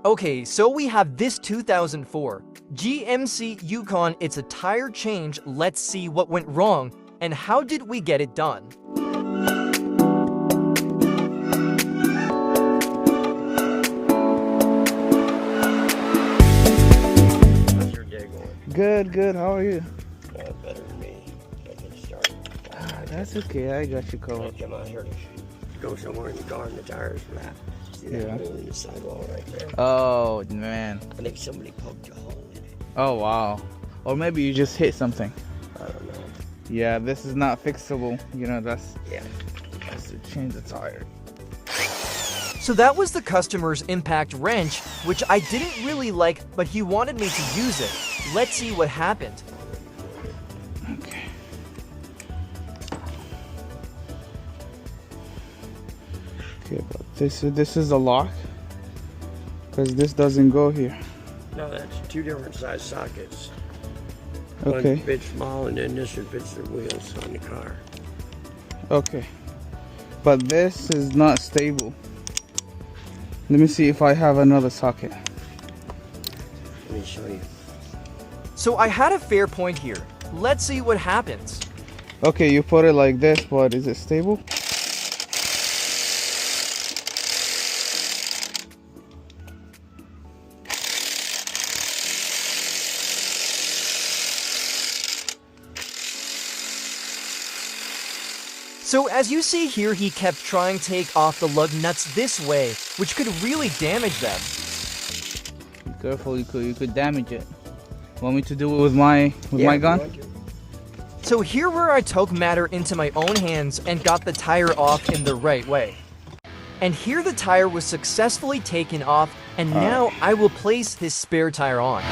Okay, so we have this 2004 GMC Yukon. It's a tire change. Let's see what went wrong and how did we get it done. How's your day going? Good. How are you? Yeah, better than me. I get started. That's okay. I got you I covered. come out here to go somewhere in the car and the tires flat. See that Yeah. hole in the sidewall right there? Oh man. I think somebody poked a hole in it. Oh wow. Or maybe you just hit something. I don't know. Yeah, this is not fixable. You know, that's Yeah. to change the tire. So that was the customer's impact wrench, which I didn't really like, but he wanted me to use it. Let's see what happened. Okay. Okay, but this is a lock, because this doesn't go here. No, that's two different size sockets. Okay. One fits small and then this one fits the wheels on the car. Okay. But this is not stable. Let me see if I have another socket. Let me show you. So I had a fair point here. Let's see what happens. Okay, you put it like this, but is it stable? So as you see here, he kept trying to take off the lug nuts this way, which could really damage them. Be careful, you could damage it. Want me to do it with my Yeah, if you gun? want to. So here where I took matter into my own hands and got the tire off in the right way. And here the tire was successfully taken off, and now I will place this spare tire on.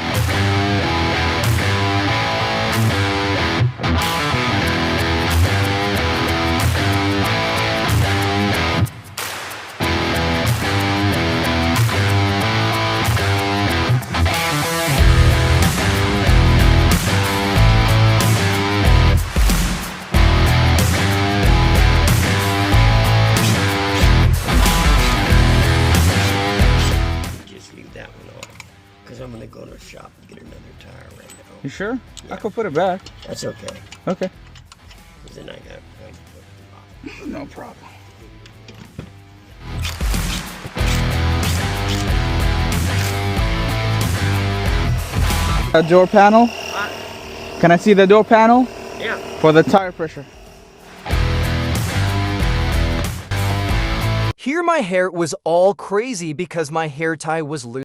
Just leave that one off. Because I'm going to go to the shop and get another tire right now. You sure? Yeah. I could put it back. That's okay. Okay. Because then I got to put it off. No problem. A door panel? Can I see the door panel? Yeah. For the tire pressure. Here my hair was all crazy because my hair tie was loose.